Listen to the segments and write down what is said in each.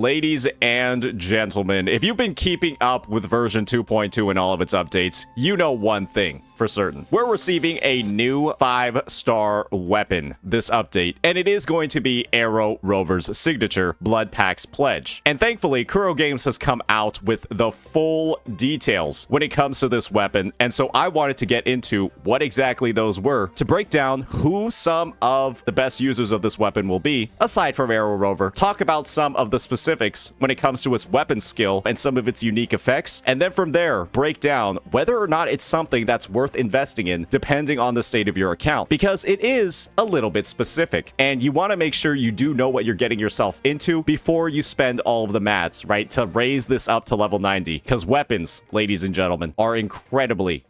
Ladies and gentlemen, if you've been keeping up with version 2.2 and all of its updates, you know one thing for certain. We're receiving a new 5-star weapon this update, and it is going to be Arrow Rover's signature Blood Pack's Pledge. And thankfully, Kuro Games has come out with the full details when it comes to this weapon, and so I wanted to get into what exactly those were to break down who some of the best users of this weapon will be, aside from Arrow Rover, talk about some of the specifics when it comes to its weapon skill and some of its unique effects, and then from there, break down whether or not it's something that's worth investing in depending on the state of your account, because it is a little bit specific, and you want to make sure you do know what you're getting yourself into before you spend all of the mats, right, to raise this up to level 90, because weapons, ladies and gentlemen, are incredibly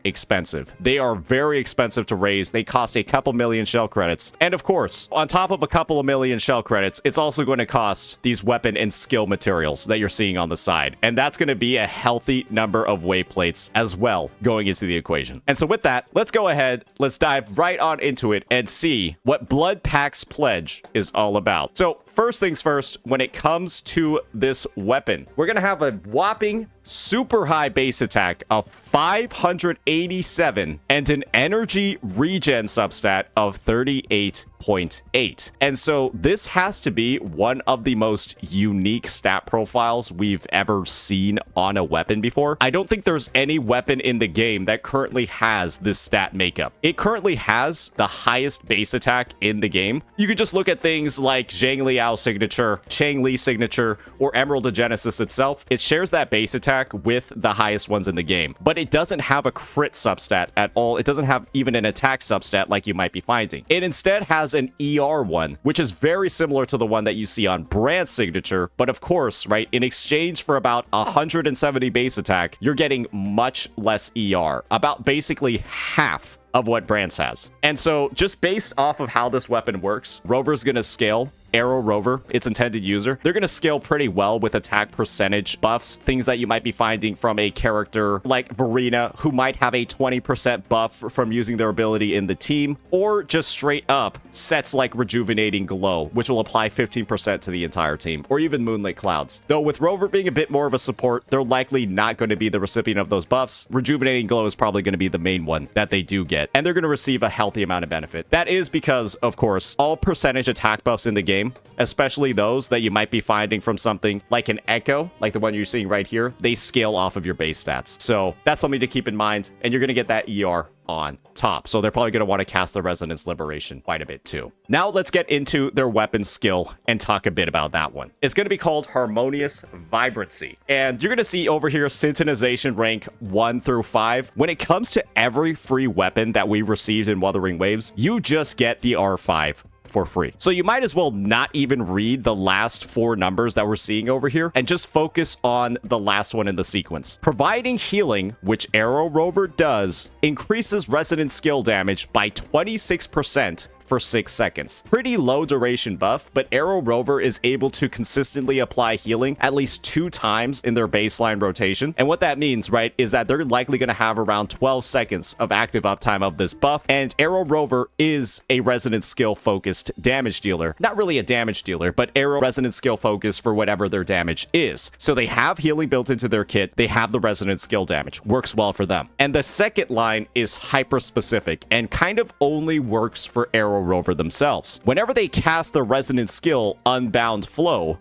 expensive. They are very expensive to raise. They cost a couple million shell credits. And of course, on top of a couple of million shell credits, it's also going to cost these weapon and skill materials that you're seeing on the side. And that's going to be a healthy number of wave plates as well going into the equation. And so with that, let's go ahead, let's dive right on into it and see what Blood Pack's Pledge is all about. So first things first, when it comes to this weapon, we're going to have a whopping super high base attack of 587 and an energy regen substat of 38.8. And so this has to be one of the most unique stat profiles we've ever seen on a weapon before. I don't think there's any weapon in the game that currently has this stat makeup. It currently has the highest base attack in the game. You could just look at things like Zhang Liao's signature, Chang Li's signature, or Emerald of Genesis itself. It shares that base attack with the highest ones in the game, but it doesn't have a crit substat at all. It doesn't have even an attack substat like you might be finding. It instead has an ER one, which is very similar to the one that you see on Brand's signature, but of course, right, in exchange for about 170 base attack, you're getting much less ER, about basically half of what Brand's has. And so just based off of how this weapon works, Rover's gonna scale Arrow Rover, its intended user. They're going to scale pretty well with attack percentage buffs, things that you might be finding from a character like Verena, who might have a 20% buff from using their ability in the team, or just straight up sets like Rejuvenating Glow, which will apply 15% to the entire team, or even Moonlit Clouds. Though with Rover being a bit more of a support, they're likely not going to be the recipient of those buffs. Rejuvenating Glow is probably going to be the main one that they do get, and they're going to receive a healthy amount of benefit. That is because, of course, all percentage attack buffs in the game, especially those that you might be finding from something like an Echo, like the one you're seeing right here, they scale off of your base stats. So that's something to keep in mind, and you're going to get that ER on top. So they're probably going to want to cast the Resonance Liberation quite a bit too. Now let's get into their weapon skill and talk a bit about that one. It's going to be called Harmonious Vibrancy. And you're going to see over here Syntonization rank 1 through 5. When it comes to every free weapon that we've received in Wuthering Waves, you just get the R5 for free. So you might as well not even read the last 4 numbers that we're seeing over here and just focus on the last one in the sequence. Providing healing, which Arrow Rover does, increases resonant skill damage by 26% for 6 seconds. Pretty low duration buff, but Arrow Rover is able to consistently apply healing at least 2 times in their baseline rotation. And what that means, right, is that they're likely going to have around 12 seconds of active uptime of this buff. And Arrow Rover is a resonance skill focused damage dealer. Not really a damage dealer, but Arrow resonance skill focused for whatever their damage is. So they have healing built into their kit. They have the resonance skill damage. Works well for them. And the second line is hyper specific and kind of only works for Arrow Rover themselves. Whenever they cast the resonant skill Unbound Flow,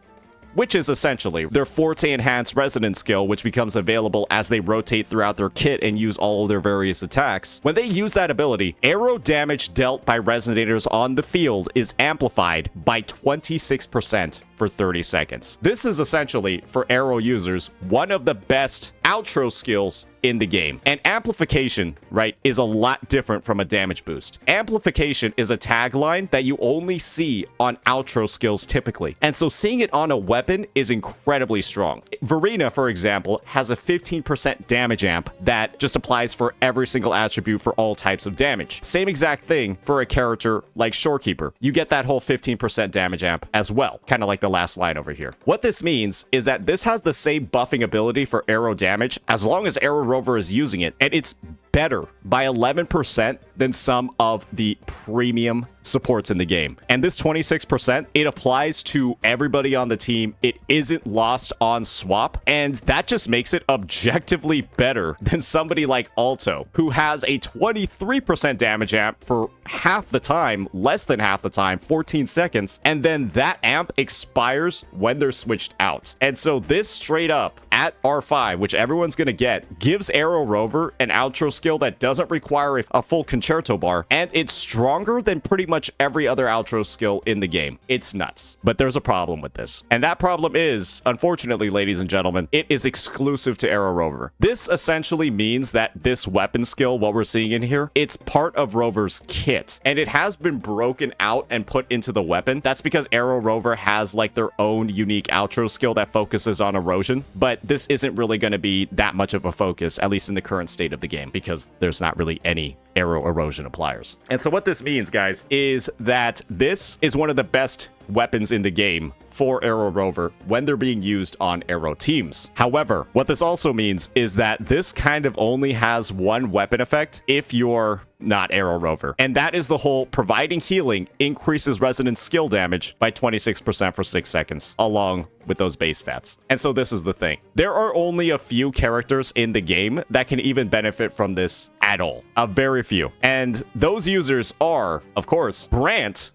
which is essentially their Forte Enhanced Resonance skill, which becomes available as they rotate throughout their kit and use all of their various attacks. When they use that ability, arrow damage dealt by resonators on the field is amplified by 26% for 30 seconds. This is essentially, for arrow users, one of the best outro skills in the game. And amplification, right, is a lot different from a damage boost. Amplification is a tagline that you only see on outro skills typically. And so seeing it on a weapon is incredibly strong. Verena, for example, has a 15% damage amp that just applies for every single attribute for all types of damage. Same exact thing for a character like Shorekeeper. You get that whole 15% damage amp as well, kind of like the last line over here. What this means is that this has the same buffing ability for arrow damage as long as Arrow Rover is using it, and it's better by 11% than some of the premium supports in the game. And this 26%, it applies to everybody on the team. It isn't lost on swap, and that just makes it objectively better than somebody like Alto, who has a 23% damage amp for half the time, less than half the time, 14 seconds, and then that amp expires when they're switched out. And so this straight up at R5, which everyone's gonna get, gives Arrow Rover an outro skill that doesn't require a full concerto bar, and it's stronger than pretty much every other outro skill in the game. It's nuts. But there's a problem with this. And that problem is, unfortunately, ladies and gentlemen, it is exclusive to Arrow Rover. This essentially means that this weapon skill, what we're seeing in here, it's part of Rover's kit. And it has been broken out and put into the weapon. That's because Arrow Rover has like their own unique outro skill that focuses on erosion. But this isn't really going to be that much of a focus, at least in the current state of the game, because there's not really any arrow erosion appliers. And so what this means, guys, is that this is one of the best weapons in the game for Arrow Rover when they're being used on arrow teams. However, what this also means is that this kind of only has one weapon effect if you're not Arrow Rover. And that is the whole providing healing increases resonance skill damage by 26% for 6 seconds, along with those base stats. And so this is the thing. There are only a few characters in the game that can even benefit from this at all. A very few. And those users are, of course, Brant,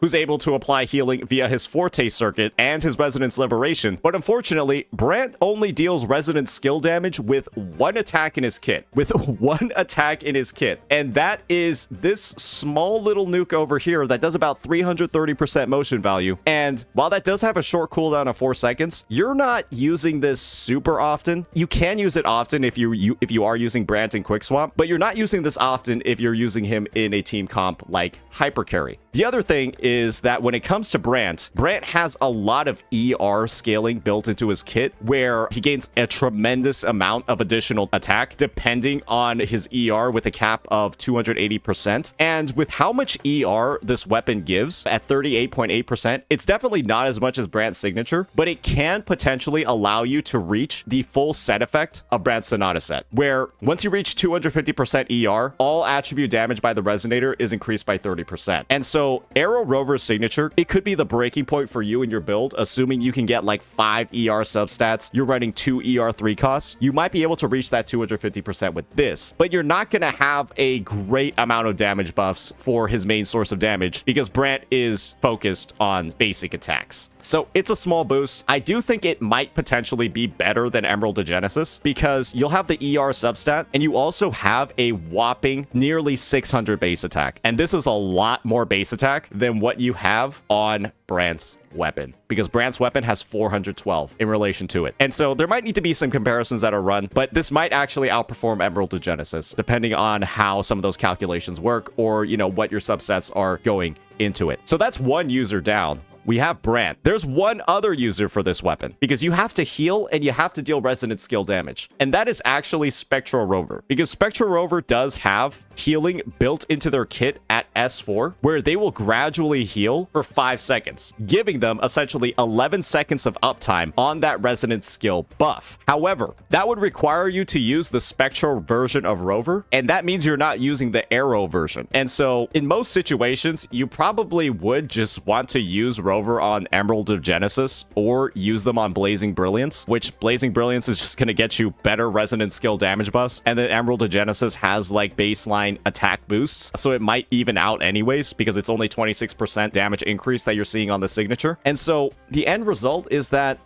who's able to apply healing via his Forte circuit and his Resonance Liberation. But unfortunately, Brant only deals resonance skill damage with one attack in his kit. With one attack in his kit. And that is this small little nuke over here that does about 330% motion value. And while that does have a short cooldown of 4 seconds, you're not using this super often. You can use it often if you are using Brant in Quick Swap, but you're not using this often if you're using him in a team comp like Hyper Carry. The other thing is that when it comes to Brant has a lot of ER scaling built into his kit, where he gains a tremendous amount of additional attack depending on his ER with a cap of 280%. And with how much ER this weapon gives at 38.8%, it's definitely not as much as Brant's signature, but it can potentially allow you to reach the full set effect of Brant's Sonata set, where once you reach 250% ER, all attribute damage by the Resonator is increased by 30%. And so Arrow Rover's signature, it could be the breaking point for you in your build, assuming you can get like 5 ER substats, you're running 2 ER3 costs, you might be able to reach that 250% with this, but you're not going to have a great amount of damage buffs for his main source of damage because Brant is focused on basic attacks. So it's a small boost. I do think it might potentially be better than Emerald of Genesis because you'll have the ER substat and you also have a whopping nearly 600 base attack. And this is a lot more base attack than what you have on Brant's weapon, because Brant's weapon has 412 in relation to it. And so there might need to be some comparisons that are run, but this might actually outperform Emerald of Genesis, depending on how some of those calculations work or, you know, what your subsets are going into it. So that's one user down. We have Brant. There's one other user for this weapon, because you have to heal and you have to deal resonance skill damage. And that is actually Spectral Rover, because Spectral Rover does have healing built into their kit at S4, where they will gradually heal for 5 seconds, giving them essentially 11 seconds of uptime on that resonance skill buff. However, that would require you to use the Spectral version of Rover, and that means you're not using the Arrow version. And so in most situations, you probably would just want to use Rover on Emerald of Genesis or use them on Blazing Brilliance, which Blazing Brilliance is just going to get you better resonance skill damage buffs, and then Emerald of Genesis has like baseline attack boosts, so it might even out anyways because it's only 26% damage increase that you're seeing on the signature. And so the end result is that,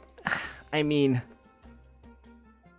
I mean,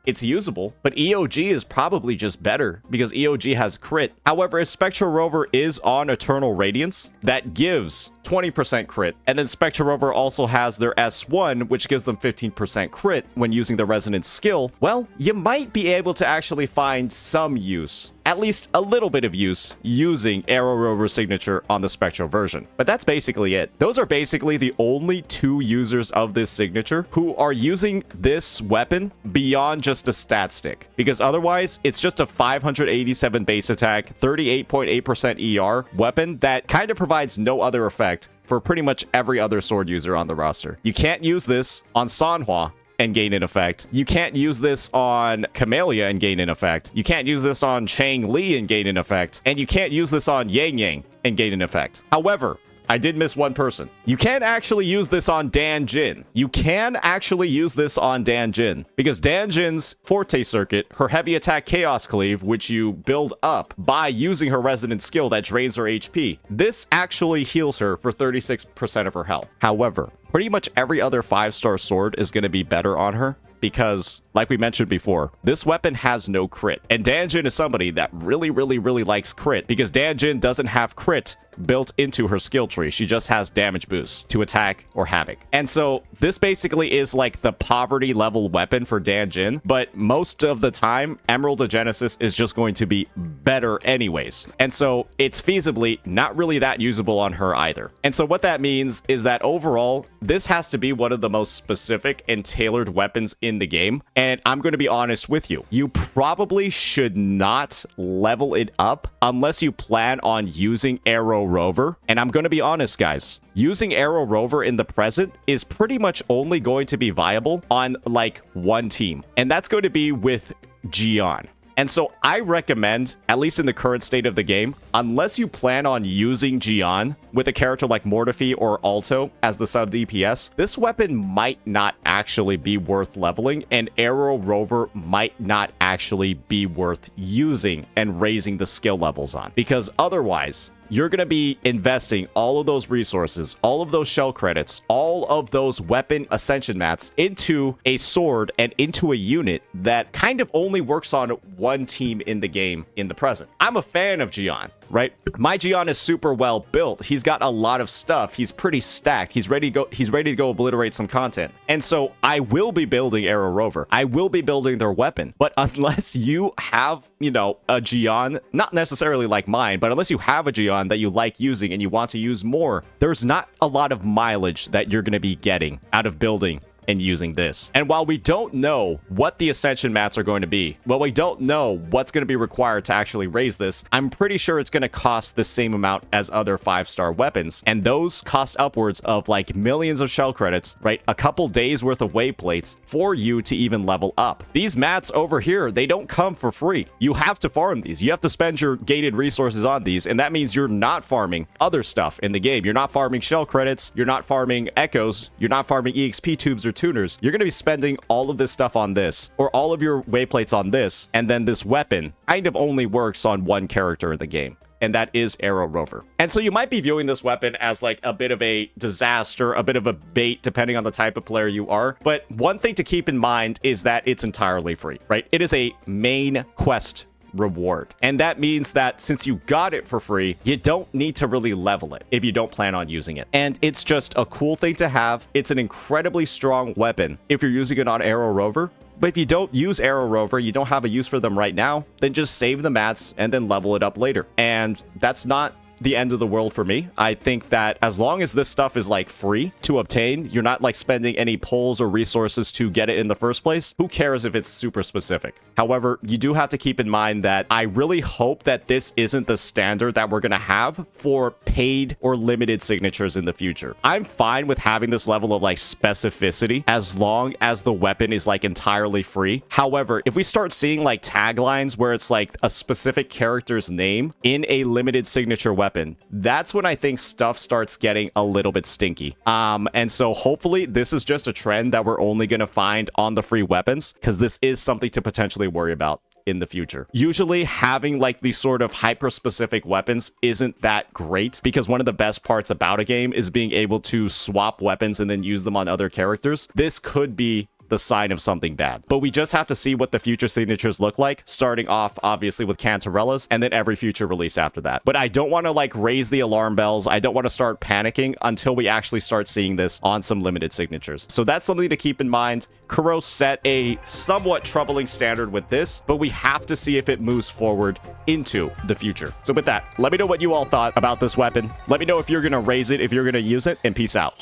it's usable, but EOG is probably just better because EOG has crit. However, if Spectral Rover is on Eternal Radiance, that gives 20% crit. And then Spectral Rover also has their S1, which gives them 15% crit when using the Resonance skill. Well, you might be able to actually find some use, at least a little bit of use, using Arrow Rover signature on the Spectral version. But that's basically it. Those are basically the only 2 users of this signature who are using this weapon beyond just a stat stick, because otherwise it's just a 587 base attack, 38.8% ER weapon that kind of provides no other effect for pretty much every other sword user on the roster. You can't use this on Sanhua and gain an effect. You can't use this on Camellia and gain an effect. You can't use this on Chang Li and gain an effect. And you can't use this on Yang Yang and gain an effect. However, I did miss one person. You can actually use this on Dan Jin. You can actually use this on Dan Jin because Dan Jin's Forte Circuit, her heavy attack Chaos Cleave, which you build up by using her resonant skill that drains her HP, this actually heals her for 36% of her health. However, pretty much every other 5-star sword is going to be better on her because, like we mentioned before, this weapon has no crit. And Dan Jin is somebody that really likes crit because Dan Jin doesn't have crit built into her skill tree. She just has damage boost to attack or havoc. And so this basically is like the poverty level weapon for Dan Jin, but most of the time, Emerald of Genesis is just going to be better anyways. And so it's feasibly not really that usable on her either. And so what that means is that overall, this has to be one of the most specific and tailored weapons in the game. And I'm going to be honest with you, you probably should not level it up unless you plan on using Arrow Rover. And I'm going to be honest, guys, using Arrow Rover in the present is pretty much only going to be viable on like one team, and that's going to be with Jian. And so I recommend, at least in the current state of the game, unless you plan on using Jian with a character like Mortefi or Alto as the sub DPS, this weapon might not actually be worth leveling, and Arrow Rover might not actually be worth using and raising the skill levels on, because otherwise you're going to be investing all of those resources, all of those shell credits, all of those weapon ascension mats into a sword and into a unit that kind of only works on one team in the game in the present. I'm a fan of Jian, right? My Jian is super well built. He's got a lot of stuff. He's pretty stacked. He's ready to go obliterate some content. And so I will be building Arrow Rover. I will be building their weapon. But unless you have, a Jian, not necessarily like mine, but unless you have a Jian that you like using and you want to use more, there's not a lot of mileage that you're going to be getting out of building and using this. And while we don't know what the ascension mats are going to be, while we don't know what's going to be required to actually raise this, I'm pretty sure it's going to cost the same amount as other 5-star weapons. And those cost upwards of like millions of shell credits, right? A couple days worth of wave plates for you to even level up. These mats over here, they don't come for free. You have to farm these. You have to spend your gated resources on these. And that means you're not farming other stuff in the game. You're not farming shell credits. You're not farming echoes. You're not farming EXP tubes or tuners. You're going to be spending all of this stuff on this, or all of your wayplates on this, and then this weapon kind of only works on one character in the game, and that is Arrow Rover. And so you might be viewing this weapon as like a bit of a disaster, a bit of a bait, depending on the type of player you are. But one thing to keep in mind is that it's entirely free, right? It is a main quest reward. And that means that since you got it for free, you don't need to really level it if you don't plan on using it. And it's just a cool thing to have. It's an incredibly strong weapon if you're using it on Arrow Rover. But if you don't use Arrow Rover, you don't have a use for them right now, then just save the mats and then level it up later. And that's not the end of the world for me. I think that as long as this stuff is like free to obtain, you're not like spending any pulls or resources to get it in the first place, who cares if it's super specific? However, you do have to keep in mind that I really hope that this isn't the standard that we're going to have for paid or limited signatures in the future. I'm fine with having this level of like specificity as long as the weapon is like entirely free. However, if we start seeing like taglines where it's like a specific character's name in a limited signature weapon, that's when I think stuff starts getting a little bit stinky. And so hopefully this is just a trend that we're only going to find on the free weapons, because this is something to potentially worry about in the future. Usually having like these sort of hyper specific weapons isn't that great, because one of the best parts about a game is being able to swap weapons and then use them on other characters. This could be the sign of something bad. But we just have to see what the future signatures look like, starting off obviously with Cantarella's and then every future release after that. But I don't want to like raise the alarm bells. I don't want to start panicking until we actually start seeing this on some limited signatures. So that's something to keep in mind. Kuro set a somewhat troubling standard with this, but we have to see if it moves forward into the future. So with that, let me know what you all thought about this weapon. Let me know if you're going to raise it, if you're going to use it, and peace out.